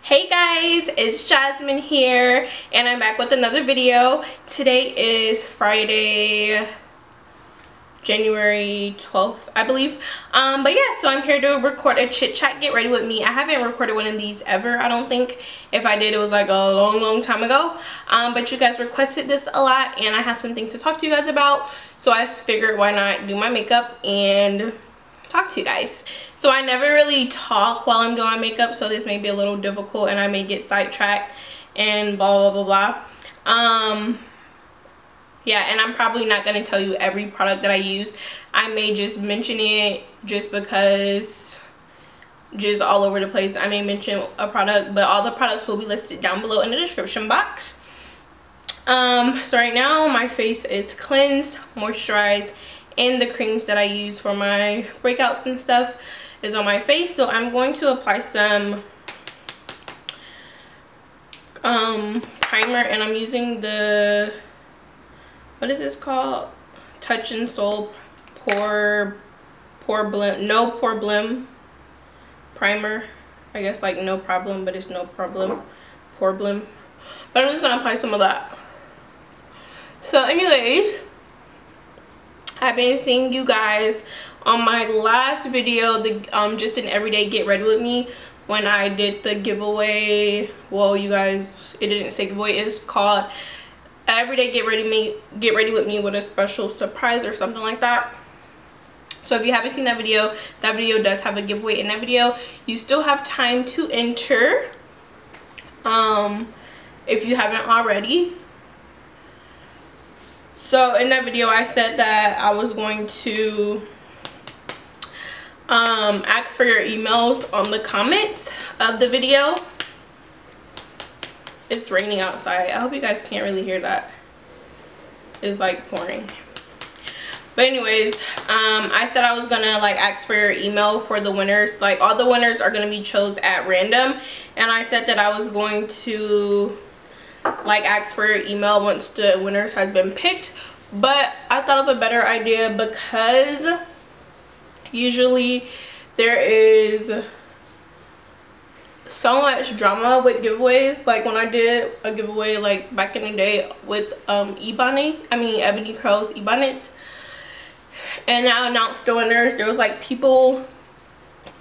Hey guys, it's Jazmine here and I'm back with another video. Today is Friday, January 12th, I believe. But yeah, so I'm here to record a chit chat, get ready with me. I haven't recorded one of these ever, I don't think. If I did, it was like a long time ago. But you guys requested this a lot and I have some things to talk to you guys about. So I figured why not do my makeup and talk to you guys. So I never really talk while I'm doing my makeup, so this may be a little difficult and I may get sidetracked and blah blah blah blah. Yeah, and I'm probably not going to tell you every product that I use. I may just mention it just because, just all over the place. I may mention a product, but all the products will be listed down below in the description box. So right now my face is cleansed, moisturized, and the creams that I use for my breakouts and stuff is on my face. So I'm going to apply some primer, and I'm using the, what is this called? Touch and Soul Pore Blem, no Pore Blem primer. I guess like no problem, but it's no problem. Pore Blem. But I'm just gonna apply some of that. So anyways, I've been seeing you guys on my last video, the just an everyday get ready with me, when I did the giveaway. Well, you guys, it didn't say giveaway, it's called everyday get ready with me with a special surprise or something like that. So if you haven't seen that video does have a giveaway in that video. You still have time to enter if you haven't already. So in that video I said that I was going to ask for your emails on the comments of the video. It's raining outside. I hope you guys can't really hear that. It's like pouring. But anyways, I said I was gonna like ask for your email for the winners. Like all the winners are gonna be chosen at random, and I said that I was going to like ask for your email once the winners has been picked. But I thought of a better idea, because usually there is so much drama with giveaways. Like when I did a giveaway like back in the day with Ebony Curls Ebonnets, and I announced the winners, there was like people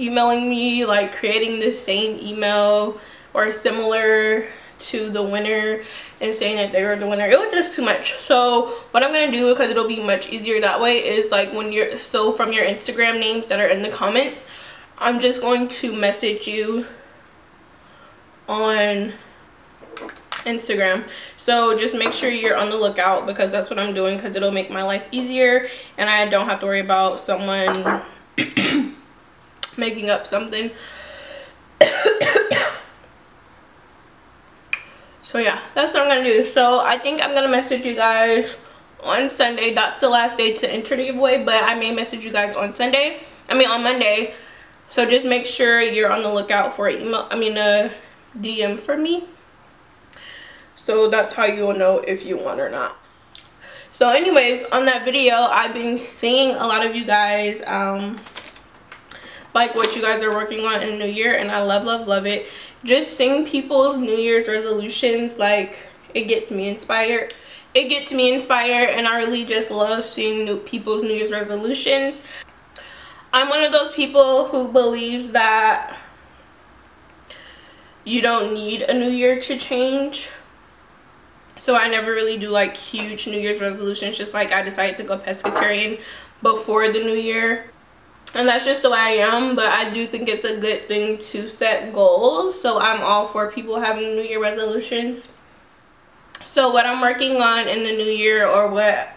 emailing me like creating the same email or similar to the winner and saying that they were the winner. It was just too much. So what I'm gonna do, because it'll be much easier that way, is like when you're, so from your Instagram names that are in the comments, I'm just going to message you on Instagram. So just make sure you're on the lookout, because that's what I'm doing, because it'll make my life easier and I don't have to worry about someone making up something. So yeah, that's what I'm gonna do. So I think I'm gonna message you guys on Sunday. That's the last day to enter the giveaway, but I may message you guys on on Monday. So just make sure you're on the lookout for an email, a DM for me. So that's how you will know if you won or not. So anyways, on that video, I've been seeing a lot of you guys like what you guys are working on in the new year, and I love it. Just seeing people's New Year's resolutions, like, it gets me inspired. It gets me inspired, and I really just love seeing people's New Year's resolutions. I'm one of those people who believes that you don't need a new year to change. So I never really do like huge New Year's resolutions. Just like I decided to go pescatarian before the new year, and that's just the way I am. But I do think it's a good thing to set goals, so I'm all for people having New Year resolutions. So what I'm working on in the new year, or what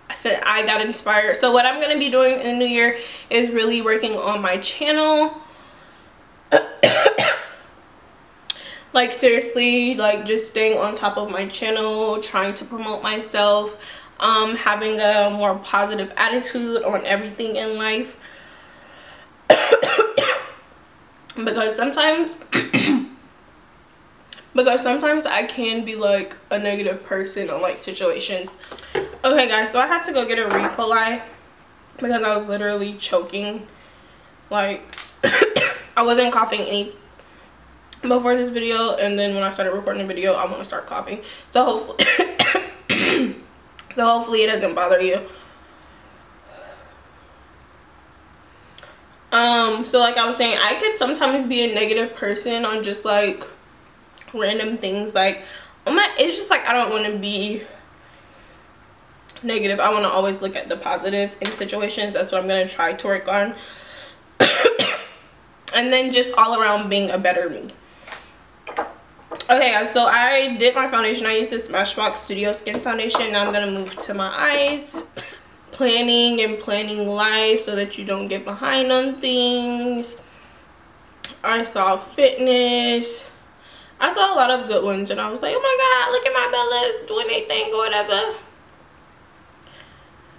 I said I got inspired, so what I'm going to be doing in the new year is really working on my channel. Like seriously, like just staying on top of my channel, trying to promote myself, having a more positive attitude on everything in life. because sometimes I can be like a negative person on like situations. Okay guys, so I had to go get a E. coli because I was literally choking. Like I wasn't coughing before this video, and then when I started recording the video I'm gonna start coughing, so hopefully so hopefully it doesn't bother you. So like I was saying, I could sometimes be a negative person on just like random things. Like it's just like I don't want to be negative. I want to always look at the positive in situations. That's what I'm going to try to work on. And then just all around being a better me. Okay, so I did my foundation. I used this Smashbox Studio Skin Foundation. Now I'm going to move to my eyes. Planning life so that you don't get behind on things. I saw fitness. I saw a lot of good ones and I was like, oh my god, look at my bellas doing their thing or whatever.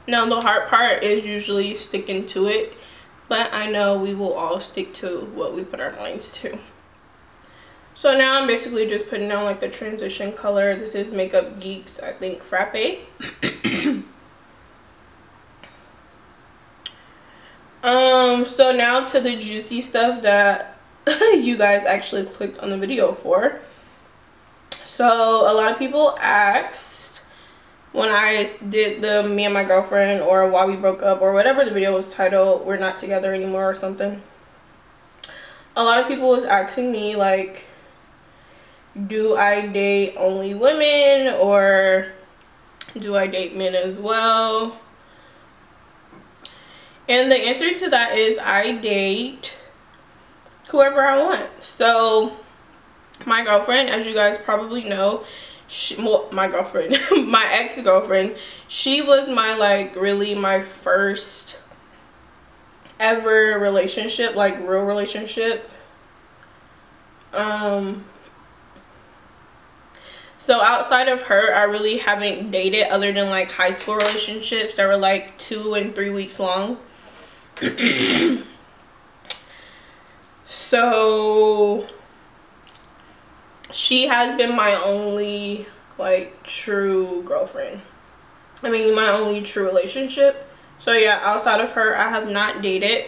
Now the hard part is usually sticking to it, but I know we will all stick to what we put our minds to. So now I'm basically just putting down like a transition color. This is Makeup Geek's, I think, Frappe. So now to the juicy stuff that you guys actually clicked on the video for. So a lot of people asked when I did the me and my girlfriend or why we broke up or whatever the video was titled, we're not together anymore or something. A lot of people was asking me like, do I date only women or do I date men as well? And the answer to that is I date whoever I want. So my girlfriend, as you guys probably know, my girlfriend, my ex-girlfriend, she was my like really my first ever relationship, like real relationship. So outside of her, I really haven't dated other than like high school relationships that were like 2 and 3 weeks long. So she has been my only like true girlfriend. I mean, my only true relationship. So yeah, outside of her, I have not dated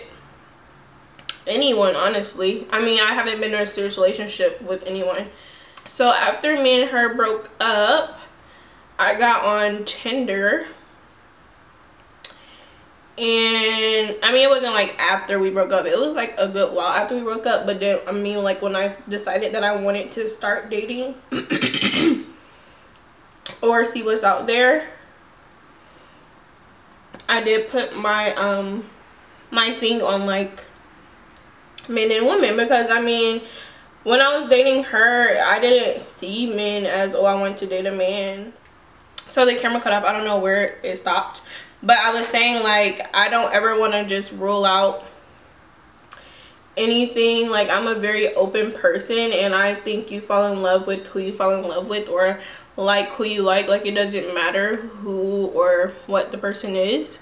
anyone, honestly. I mean, I haven't been in a serious relationship with anyone. So after me and her broke up, I got on Tinder. And I mean, it wasn't like after we broke up, it was like a good while after we broke up. But then I mean, like when I decided that I wanted to start dating or see what's out there, I did put my my thing on like men and women, because I mean, when I was dating her, I didn't see men as, oh, I want to date a man. So the camera cut off, I don't know where it stopped. But I was saying, like, I don't ever want to just rule out anything. Like, I'm a very open person, and I think you fall in love with who you fall in love with, or like who you like. Like, it doesn't matter who or what the person is.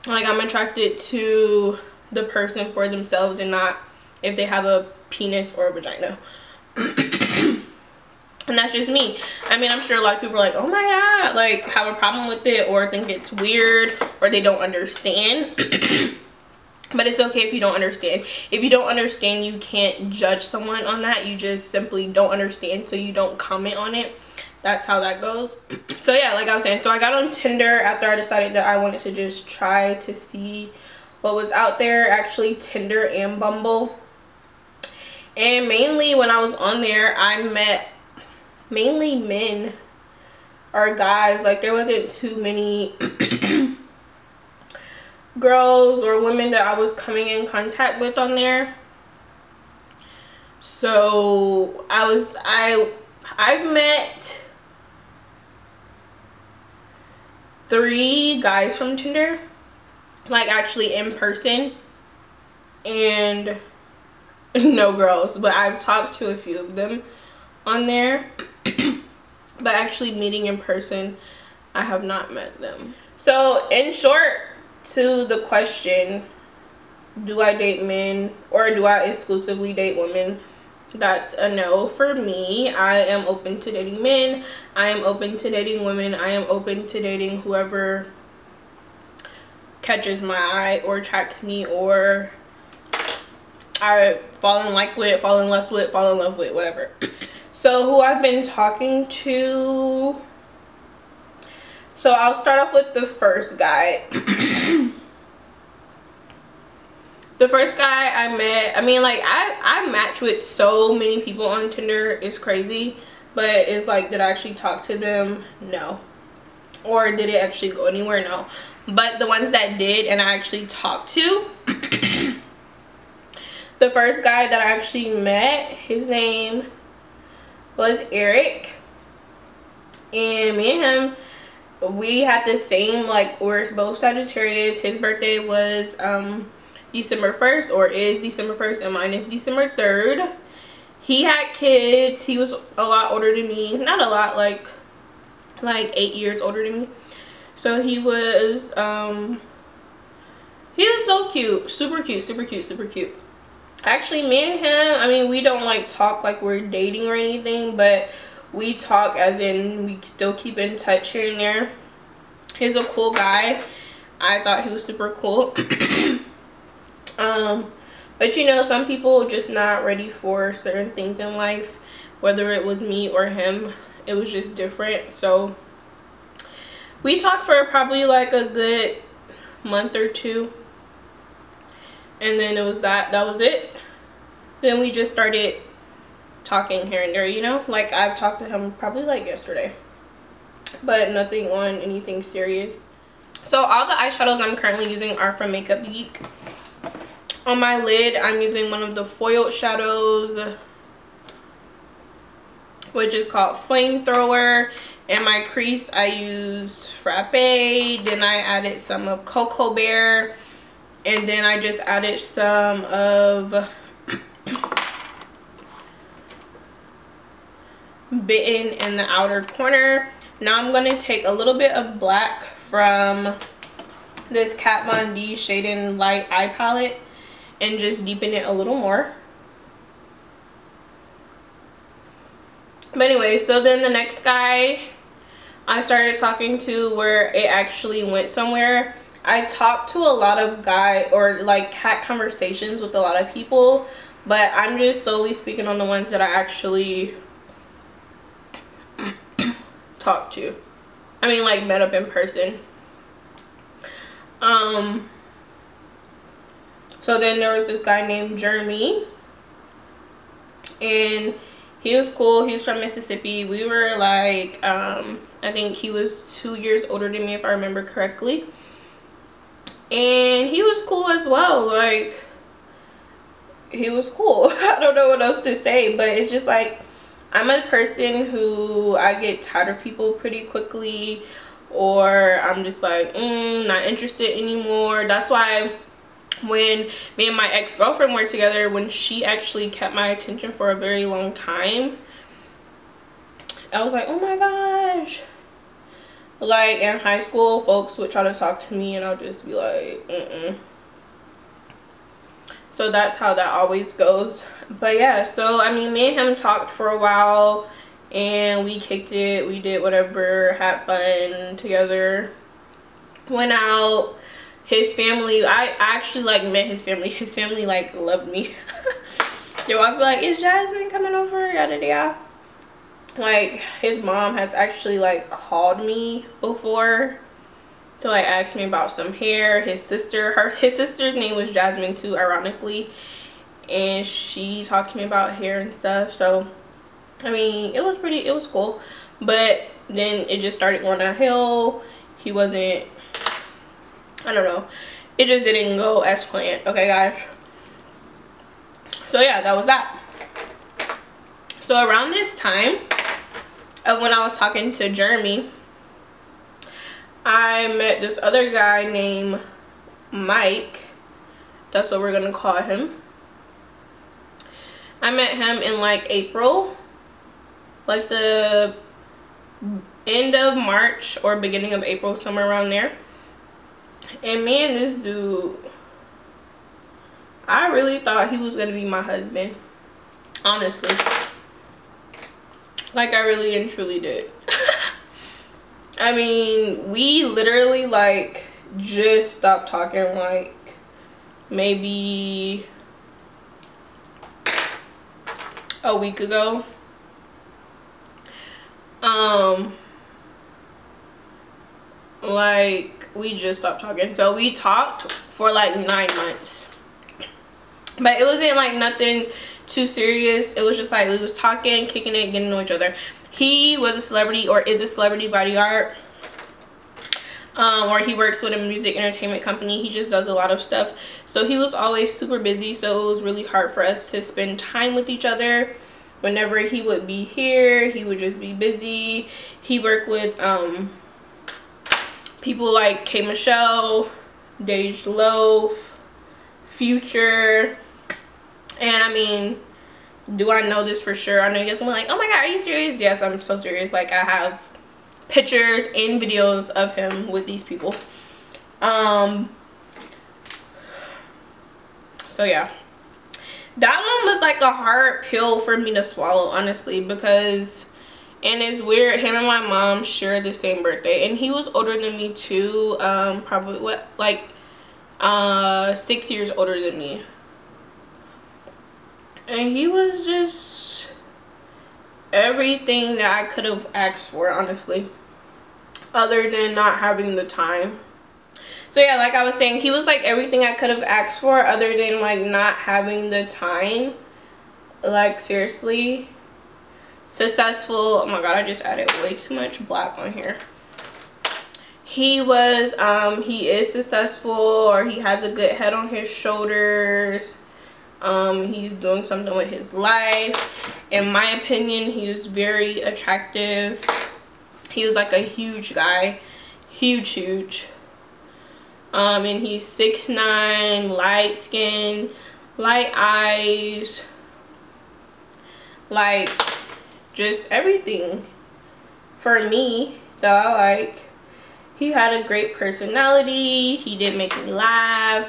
Like, I'm attracted to the person for themselves and not if they have a penis or a vagina. And that's just me. I mean, I'm sure a lot of people are like, oh my god, like have a problem with it or think it's weird or they don't understand. But it's okay if you don't understand. If you don't understand, you can't judge someone on that. You just simply don't understand, so you don't comment on it. That's how that goes. So yeah, like I was saying, so I got on Tinder after I decided that I wanted to just try to see what was out there. Actually, Tinder and Bumble. And mainly when I was on there, I met mainly men or guys. Like, there wasn't too many girls or women that I was coming in contact with on there. So I've met 3 guys from Tinder, like actually in person, and no girls. But I've talked to a few of them on there. But actually meeting in person, I have not met them. So in short, to the question, do I date men or do I exclusively date women? That's a no for me. I am open to dating men. I am open to dating women. I am open to dating whoever catches my eye or attracts me or I fall in like with, fall in lust with, fall in love with, whatever. So who I've been talking to, so I'll start off with the first guy. The first guy I met, I mean, like, I match with so many people on Tinder. It's crazy. But it's like, did I actually talk to them? No. Or did it actually go anywhere? No. But the ones that did and I actually talked to, the first guy that I actually met, his name was Eric. And me and him, we had the same, like, we're both Sagittarius. His birthday was December 1st, or is December 1st, and mine is December 3rd. He had kids. He was a lot older than me. Not a lot, like 8 years older than me. So he was so cute. Super cute, super cute, super cute. Actually, me and him, I mean, we don't like talk like we're dating or anything, but we talk as in we still keep in touch here and there. He's a cool guy. I thought he was super cool. But you know, some people are just not ready for certain things in life, whether it was me or him. It was just different. So we talked for probably like a good month or two, and then it was that was it. Then we just started talking here and there, you know, like I've talked to him probably like yesterday, but nothing on anything serious. So all the eyeshadows I'm currently using are from Makeup Geek. On my lid, I'm using one of the foiled shadows, which is called Flamethrower. In my crease, I use Frappe. Then I added some of Cocoa Bear. And then I just added some of Bitten in the outer corner. Now I'm going to take a little bit of black from this Kat Von D Shade and Light eye palette and just deepen it a little more. But anyway, so then the next guy I started talking to, where it actually went somewhere. I talked to a lot of or like had conversations with a lot of people, but I'm just solely speaking on the ones that I actually talked to. I mean, like, met up in person. So then there was this guy named Jeremy, and he was cool. He was from Mississippi. We were like, I think he was 2 years older than me, if I remember correctly. And he was cool as well. Like, he was cool. I don't know what else to say, but it's just like, I'm a person who, I get tired of people pretty quickly, or I'm just like, not interested anymore. That's why when me and my ex-girlfriend were together, when she actually kept my attention for a very long time, I was like, oh my gosh. Like, in high school, folks would try to talk to me and I'll just be like, So that's how that always goes. But yeah, so I mean, me and him talked for a while and we kicked it. We did whatever, had fun together, went out. His family, I actually like met his family. His family like loved me. They always be like, is Jazmine coming over? Yada yada. Like, his mom has actually like called me before to like ask me about some hair. His sister, his sister's name was Jazmine too, ironically, and she talked to me about hair and stuff. So I mean, it was cool. But then it just started going downhill. He wasn't, I don't know, it just didn't go as planned. Okay guys, so yeah, that was that. So around this time of when I was talking to Jeremy, I met this other guy named Mike. That's what we're gonna call him. I met him in like April, like the end of March or beginning of April, somewhere around there. And me and this dude, I really thought he was gonna be my husband, honestly. Like, I really and truly did. I mean, we literally like just stopped talking like maybe a week ago. Like, we just stopped talking. So we talked for like 9 months, but it wasn't like nothing too serious. It was just like we was talking, kicking it, getting to know each other. He was a celebrity, or is a celebrity bodyguard, or he works with a music entertainment company. He just does a lot of stuff, so he was always super busy, so it was really hard for us to spend time with each other. Whenever he would be here, he would just be busy. He worked with people like K Michelle, Dej Loaf, Future. And I mean, do I know this for sure? I know you guys will be like, oh my god, are you serious? Yes, I'm so serious. Like, I have pictures and videos of him with these people. So yeah, that one was like a hard pill for me to swallow, honestly, because, and it's weird, him and my mom share the same birthday, and he was older than me too. Probably what, like 6 years older than me. And he was just everything that I could have asked for, honestly, other than not having the time. So yeah, like I was saying, he was like everything I could have asked for, other than like not having the time. Like, seriously. Successful. Oh my god, I just added way too much black on here. He was he is successful, or he has a good head on his shoulders. He's doing something with his life. In my opinion, he was very attractive. He was like a huge guy, huge. And he's 6'9", light skin, light eyes, like just everything for me that I like. He had a great personality. He did make me laugh.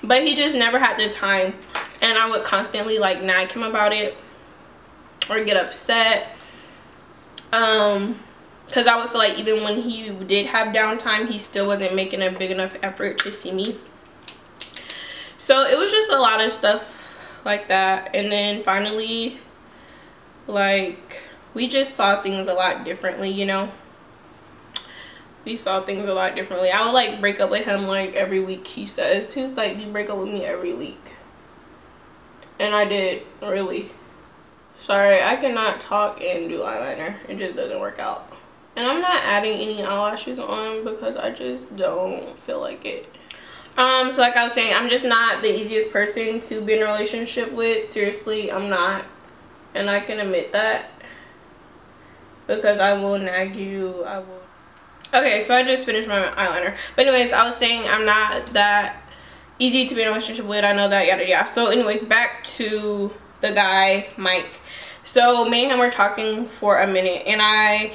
But he just never had the time, and I would constantly like nag him about it or get upset, because I would feel like even when he did have downtime, he still wasn't making a big enough effort to see me. So it was just a lot of stuff like that. And then finally, like, we just saw things a lot differently, you know. We saw things a lot differently. I would like break up with him like every week, he says. He was like, you break up with me every week. And I did, really. Sorry, I cannot talk and do eyeliner. It just doesn't work out. And I'm not adding any eyelashes on because I just don't feel like it. So like I was saying, I'm just not the easiest person to be in a relationship with. Seriously, I'm not. And I can admit that. Because I will nag you. I will. Okay, so I just finished my eyeliner. But anyways, I was saying I'm not that easy to be in a relationship with. I know that, yada yada. So anyways, back to the guy, Mike. So me and him were talking for a minute, and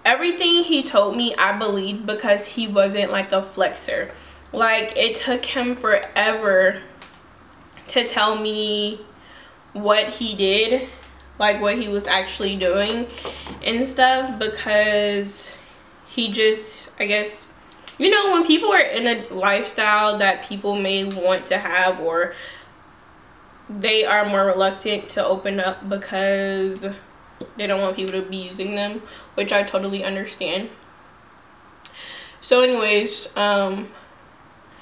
everything he told me I believed, because he wasn't like a flexer. Like, it took him forever to tell me what he did, like what he was actually doing and stuff, because he just, I guess, you know, when people are in a lifestyle that people may want to have, or they are more reluctant to open up because they don't want people to be using them, which I totally understand. So anyways,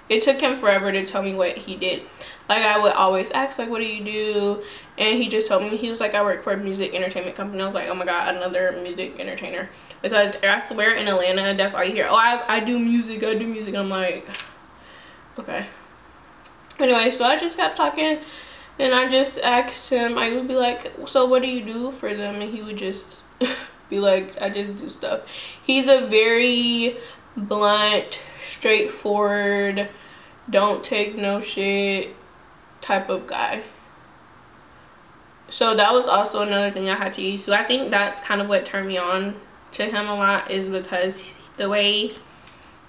it took him forever to tell me what he did. Like, I would always ask, like, what do you do? And he just told me, he was like, I work for a music entertainment company. I was like, oh my god, another music entertainer. Because I swear in Atlanta, that's all you hear. Oh, I do music, I do music. I'm like, okay. Anyway, so I just kept talking, and I just asked him, I would be like, so what do you do for them? And he would just be like, I just do stuff. He's a very blunt, straightforward, don't take no shit type of guy. So that was also another thing I had to use. So I think that's kind of what turned me on to him a lot, is because the way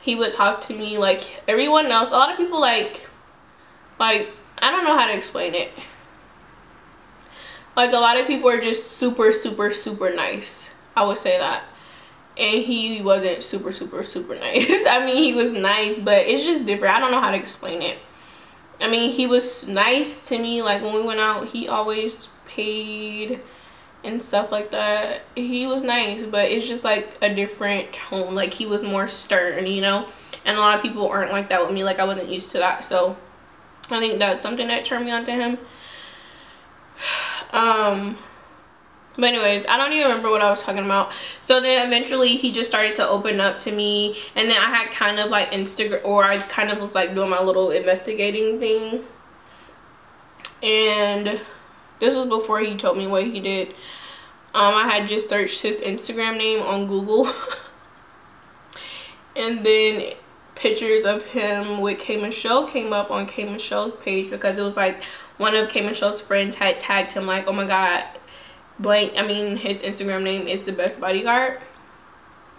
he would talk to me. Like, everyone else, a lot of people like I don't know how to explain it. Like, a lot of people are just super nice. I would say that. and he wasn't super nice. I mean, he was nice, but it's just different. I don't know how to explain it. I mean, he was nice to me. Like when we went out, he always paid and stuff like that. He was nice, but it's just like a different tone. Like he was more stern, you know, and a lot of people aren't like that with me. Like I wasn't used to that, so I think that's something that turned me on to him. But anyways, I don't even remember what I was talking about. So then eventually he just started to open up to me, and then I had kind of like Instagram, or I kind of was like doing my little investigating thing, and this was before he told me what he did. I had just searched his Instagram name on Google and then pictures of him with K Michelle came up on K Michelle's page, because it was like one of K Michelle's friends had tagged him like, oh my god, blank, I mean his Instagram name is the best bodyguard.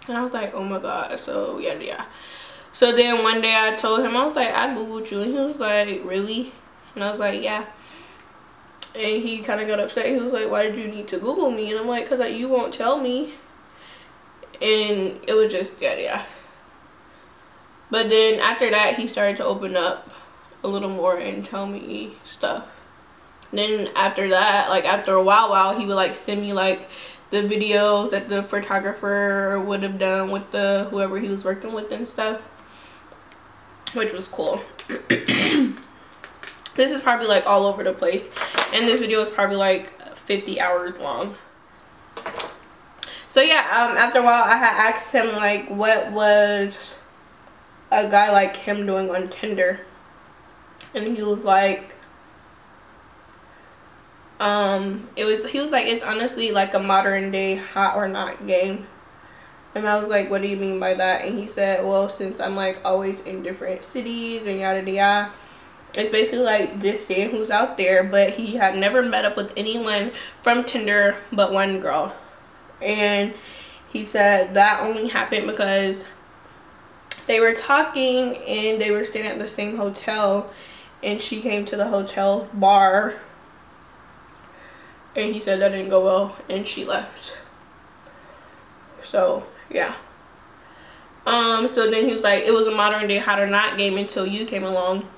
And I was like, oh my god. So yeah. So then one day I told him, I was like, I googled you, and he was like, really? And I was like, yeah. And he kind of got upset. He was like, why did you need to Google me? And I'm like, because you won't tell me. And it was just yeah. But then after that, he started to open up a little more and tell me stuff. Then after that, like after a while, he would like send me like the videos that the photographer would have done with the whoever he was working with and stuff, which was cool. This is probably like all over the place, and this video is probably like 50 hours long. So yeah, after a while I had asked him like what was a guy like him doing on Tinder, and he was like he was like, it's honestly like a modern day hot or not game. And I was like, what do you mean by that? And he said, well, since I'm like always in different cities and yada yada, it's basically like just seeing who's out there. But he had never met up with anyone from Tinder but one girl, and he said that only happened because they were talking and they were staying at the same hotel, and she came to the hotel bar, and he said that didn't go well and she left. So yeah. So then he was like, it was a modern day hot or not game until you came along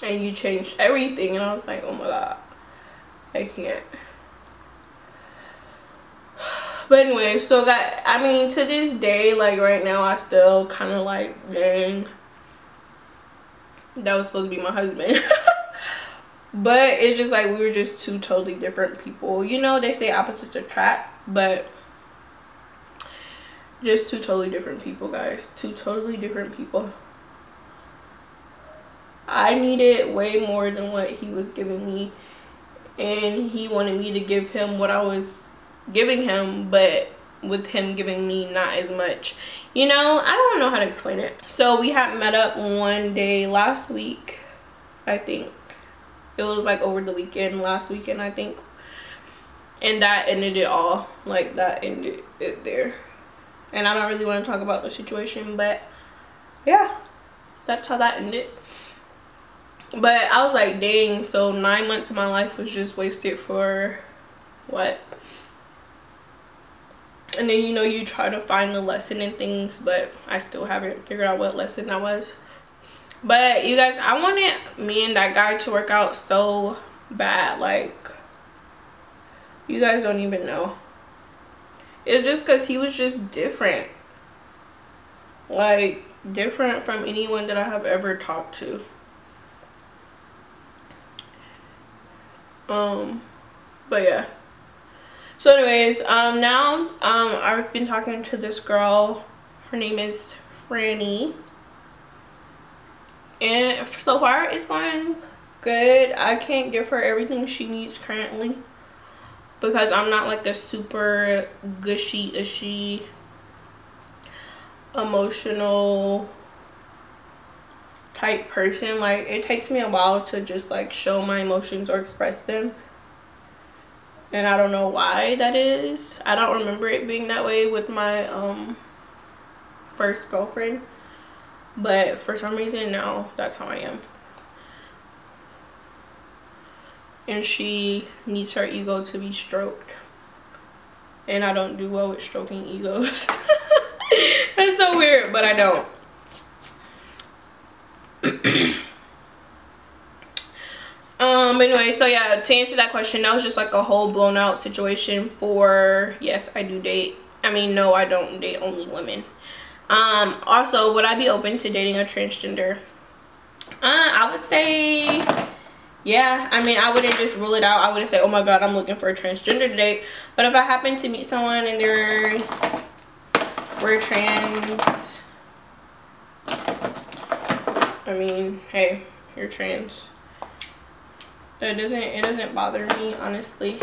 and you changed everything. And I was like, oh my god, I can't. But anyway, so that, I mean, to this day, like right now, I still kind of like, dang, that was supposed to be my husband. But it's just like we were just two totally different people. You know, they say opposites attract, but just two totally different people, guys. Two totally different people. I needed way more than what he was giving me, and he wanted me to give him what I was giving him, but with him giving me not as much. You know, I don't know how to explain it. So we had met up one day last week, I think. It was like over the weekend, last weekend, I think. And that ended it all. Like that ended it there. And I don't really want to talk about the situation, but yeah, that's how that ended. But I was like, dang, so 9 months of my life was just wasted for what? And then, you know, you try to find the lesson in things, but I still haven't figured out what lesson that was. But you guys, I wanted me and that guy to work out so bad. Like, you guys don't even know. It's just because he was just different. Like, different from anyone that I have ever talked to. But yeah. So anyways, now I've been talking to this girl. Her name is Franny. And so far it's going good. I can't give her everything she needs currently, because I'm not like a super gushy emotional type person. Like, it takes me a while to just like show my emotions or express them, and I don't know why that is. I don't remember it being that way with my first girlfriend, but for some reason now that's how I am. And she needs her ego to be stroked, and I don't do well with stroking egos. That's so weird, but I don't. But anyway, so yeah, to answer that question, that was just like a whole blown out situation for, yes, I do date. I mean, no, I don't date only women. Also, would I be open to dating a transgender? I would say, yeah. I mean, I wouldn't just rule it out. I wouldn't say, oh my god, I'm looking for a transgender to date. But if I happen to meet someone and we're trans, I mean, hey, you're trans. It doesn't bother me, honestly.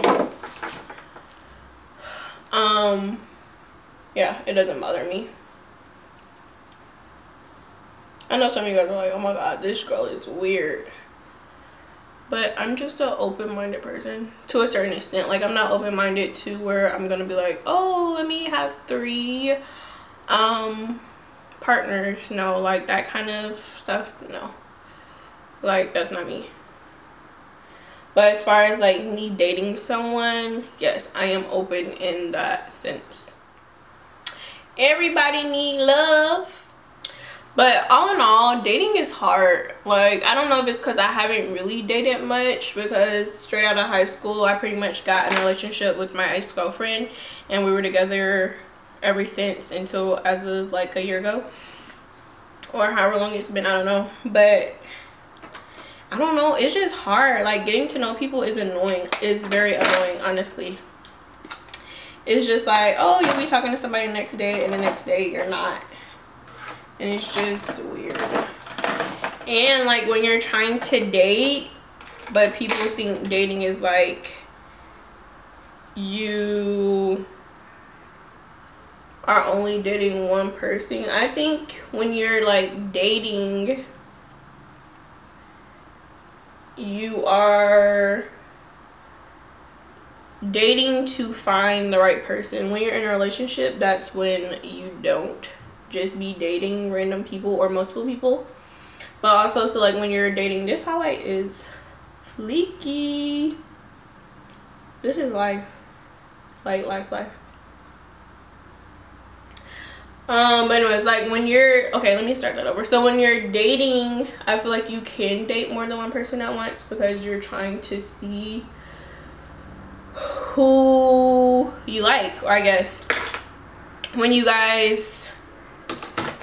Yeah, it doesn't bother me. I know some of you guys are like, oh my god, this girl is weird. But I'm just an open-minded person to a certain extent. Like, I'm not open-minded to where I'm gonna be like, oh, let me have 3 partners. No, like that kind of stuff, no. Like, that's not me. But as far as like me dating someone, yes, I am open in that sense. Everybody need love. But all in all, dating is hard. Like, I don't know if it's because I haven't really dated much, because straight out of high school, I pretty much got in a relationship with my ex-girlfriend, and we were together ever since until as of like a year ago, or however long it's been, I don't know. But I don't know, it's just hard. Like, getting to know people is annoying. It's very annoying, honestly. It's just like, oh, you'll be talking to somebody the next day, and the next day you're not. And it's just weird. And like, when you're trying to date, but people think dating is like you are only dating one person. I think when you're like dating, you are dating to find the right person. When you're in a relationship, that's when you don't just be dating random people or multiple people. But also, so like when you're dating, this highlight is fleeky. This is life. Like life. But anyways, like when you're, okay, let me start that over. So when you're dating, I feel like you can date more than one person at once, because you're trying to see who you like. Or I guess when you guys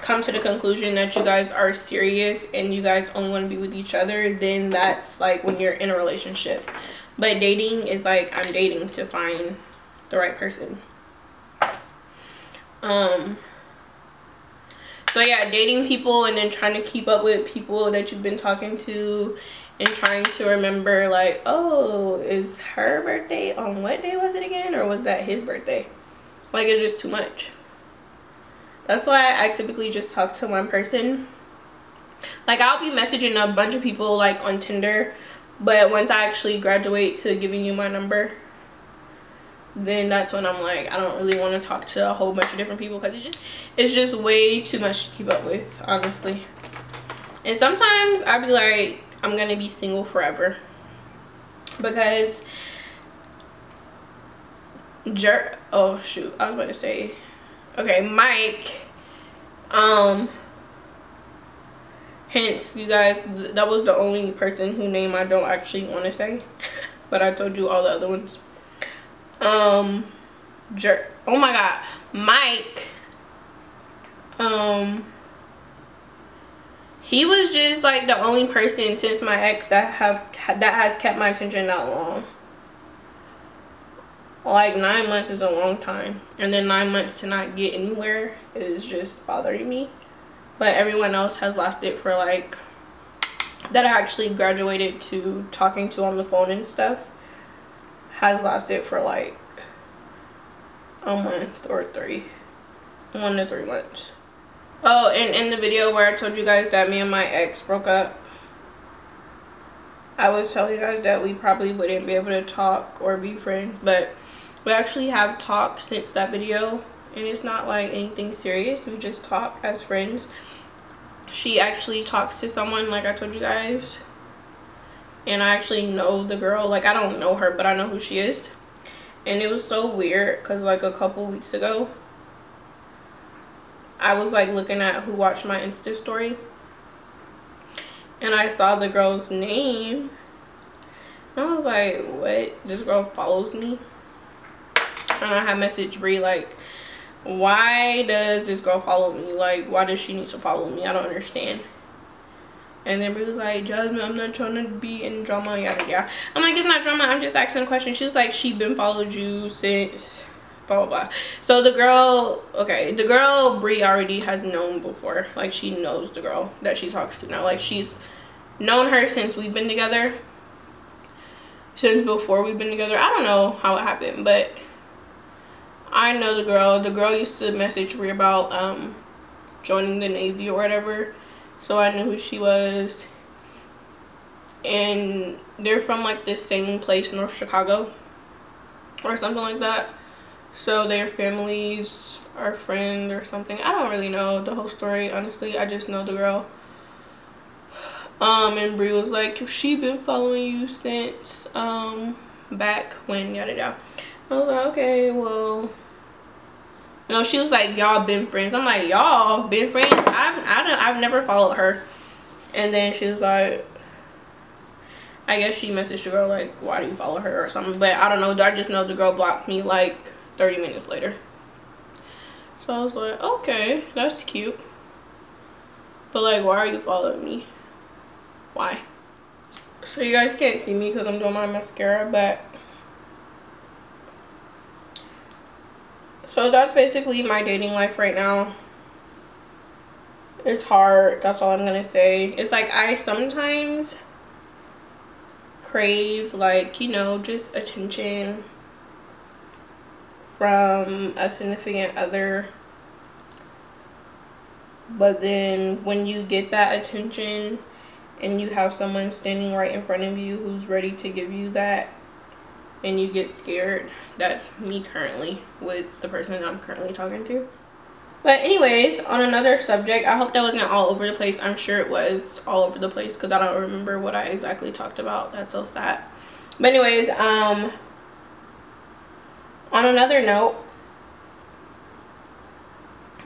come to the conclusion that you guys are serious and you guys only want to be with each other, then that's like when you're in a relationship. But dating is like, I'm dating to find the right person. So yeah, dating people and then trying to keep up with people that you've been talking to, and trying to remember like, oh, is her birthday on what day was it again, or was that his birthday? Like, it's just too much. That's why I typically just talk to one person. Like, I'll be messaging a bunch of people like on Tinder, but once I actually graduate to giving you my number, then that's when I'm like, I don't really want to talk to a whole bunch of different people, because it's just way too much to keep up with, honestly. And sometimes I'll be like, I'm gonna be single forever, because oh shoot, I was about to say, okay, Mike, hence you guys, that was the only person whose name I don't actually want to say, but I told you all the other ones. Oh my god, Mike, he was just like the only person since my ex that has kept my attention that long. Like, 9 months is a long time, and then 9 months to not get anywhere is just bothering me. But everyone else has lasted for like, that I actually graduated to talking to on the phone and stuff, has lasted for like a month or 1 to 3 months. Oh, and in the video where I told you guys that me and my ex broke up, I was telling you guys that we probably wouldn't be able to talk or be friends, but we actually have talked since that video, and it's not like anything serious. We just talk as friends. She actually talks to someone, like I told you guys, and I actually know the girl. Like, I don't know her, but I know who she is. And it was so weird because like a couple weeks ago I was like looking at who watched my Insta story and I saw the girl's name and I was like, what? This girl follows me? And I had messaged Brie like, why does this girl follow me? Like, why does she need to follow me? I don't understand. And then Brie was like, Jazmine, I'm not trying to be in drama, yada yada. I'm like, it's not drama, I'm just asking a question. She was like, she been followed you since blah blah blah. So the girl, okay, the girl Brie already has known before. Like, she knows the girl that she talks to now. Like, she's known her since we've been together, since before we've been together. I don't know how it happened, but I know the girl. The girl used to message Brie about joining the Navy or whatever, so I knew who she was. And they're from like the same place, North Chicago or something like that. So their families are friends or something. I don't really know the whole story, honestly. I just know the girl. And Brie was like, she been following you since back when yada yada. I was like, okay, well, no. She was like, y'all been friends. I'm like, y'all been friends? I've never followed her. And then she was like, I guess she messaged the girl like, why do you follow her or something? But I don't know. I just know the girl blocked me like 30 minutes later. So I was like, okay, that's cute. But like, why are you following me? Why? So you guys can't see me because I'm doing my mascara, but so that's basically my dating life right now. It's hard, that's all I'm gonna say. It's like I sometimes crave, like, you know, just attention from a significant other. But then when you get that attention and you have someone standing right in front of you who's ready to give you that, and you get scared. That's me currently with the person that I'm currently talking to. But anyways, on another subject, I hope that wasn't all over the place. I'm sure it was all over the place because I don't remember what I exactly talked about. That's so sad. But anyways, on another note,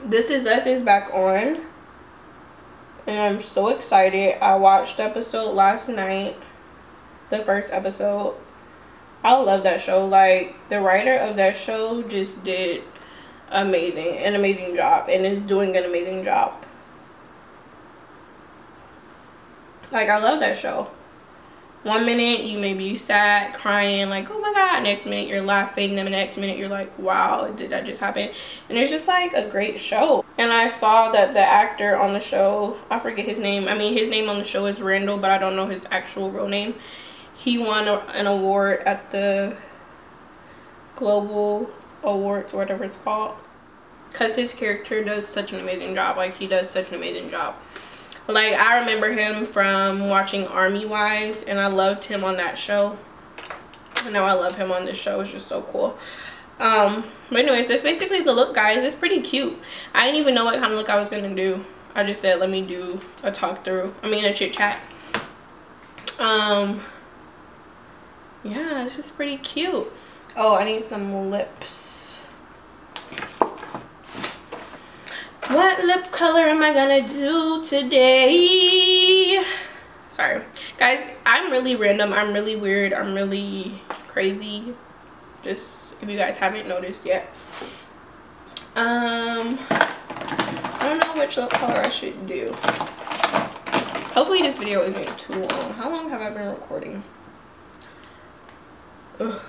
This Is Us is back on. And I'm so excited. I watched the episode last night. The first episode. I love that show. Like, the writer of that show just did an amazing job, and is doing an amazing job. Like, I love that show. One minute you may be sad, crying, like, oh my god. Next minute you're laughing. Then the next minute you're like, wow, did that just happen? And it's just like a great show. And I saw that the actor on the show, I forget his name. I mean, his name on the show is Randall, but I don't know his actual real name. He won an award at the Global Awards, whatever it's called, because his character does such an amazing job. Like, he does such an amazing job. Like, I remember him from watching Army Wives, and I loved him on that show. And now I love him on this show. It's just so cool. But anyways, that's basically the look, guys. It's pretty cute. I didn't even know what kind of look I was gonna do. I just said, let me do a talk through. I mean, a chit chat. Yeah, this is pretty cute. Oh, I need some lips. What lip color am I gonna do today? Sorry guys, I'm really random, I'm really weird, I'm really crazy, just if you guys haven't noticed yet. I don't know which lip color I should do. Hopefully this video isn't too long. How long have I been recording? Ugh.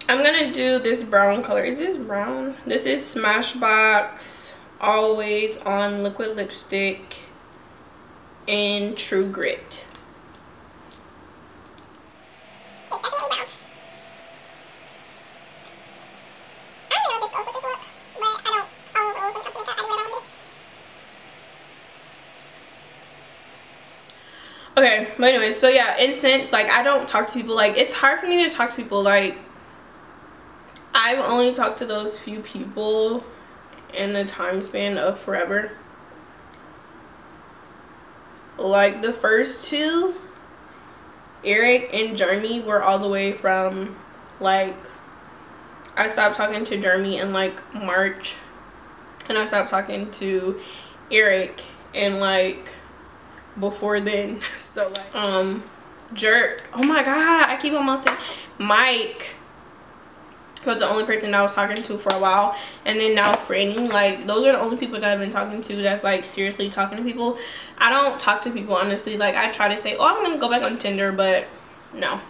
I'm gonna do this brown color. Is this brown? This is Smashbox Always On Liquid Lipstick in True Grit. Okay, but anyways, so yeah, and since like I don't talk to people, like it's hard for me to talk to people. Like, I've only talked to those few people in the time span of forever. Like, the first two, Eric and Jeremy, were all the way from like I stopped talking to Jeremy in like March, and I stopped talking to Eric in like before then. So like Jerk, oh my god, I keep almost saying Mike was the only person that I was talking to for a while, and then now Franny. Like those are the only people that I've been talking to that's like seriously talking to people. I don't talk to people honestly. Like I try to say, oh, I'm gonna go back on Tinder, but no,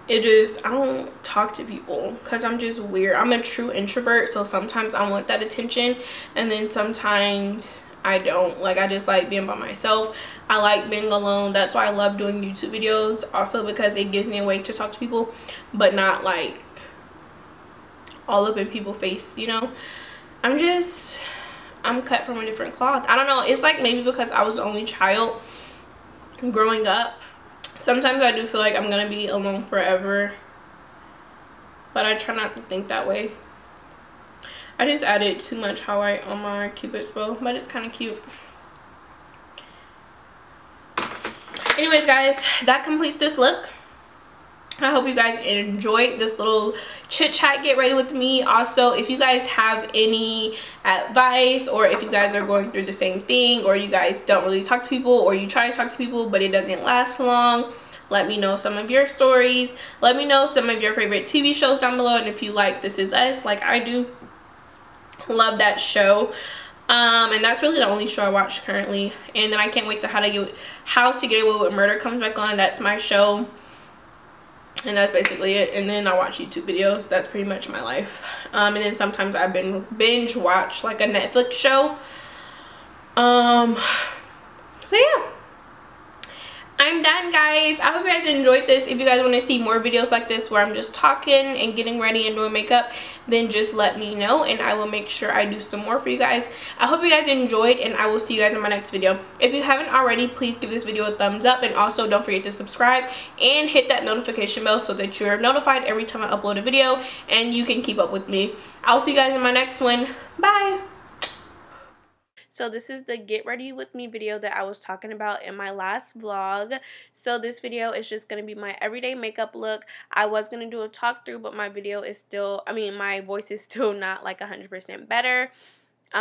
it just, I don't talk to people because I'm just weird. I'm a true introvert, so sometimes I want that attention, and then sometimes I don't. Like I just like being by myself. I like being alone. That's why I love doing YouTube videos, also because it gives me a way to talk to people, but not like all up in people's face, you know. I'm cut from a different cloth. I don't know, it's like maybe because I was the only child growing up. Sometimes I do feel like I'm gonna be alone forever, but I try not to think that way. I just added too much highlight on my Cupid's bow, but it's kind of cute. Anyways guys, that completes this look. I hope you guys enjoyed this little chit chat get ready with me. Also, if you guys have any advice, or if you guys are going through the same thing, or you guys don't really talk to people, or you try to talk to people but it doesn't last long, let me know some of your stories. Let me know some of your favorite TV shows down below, and if you like This Is Us like I do. Love that show. And that's really the only show I watch currently. And then I can't wait to How to Get Away with Murder comes back on. That's my show. And that's basically it. And then I watch YouTube videos. That's pretty much my life. And then sometimes I binge watch like a Netflix show. So yeah, I'm done guys. I hope you guys enjoyed this. If you guys want to see more videos like this where I'm just talking and getting ready and doing makeup, then just let me know and I will make sure I do some more for you guys. I hope you guys enjoyed, and I will see you guys in my next video. If you haven't already, please give this video a thumbs up, and also don't forget to subscribe and hit that notification bell so that you're notified every time I upload a video and you can keep up with me. I'll see you guys in my next one. Bye. So this is the get ready with me video that I was talking about in my last vlog. So this video is just going to be my everyday makeup look. I was going to do a talk through, but my video is still, my voice is still not like 100% better.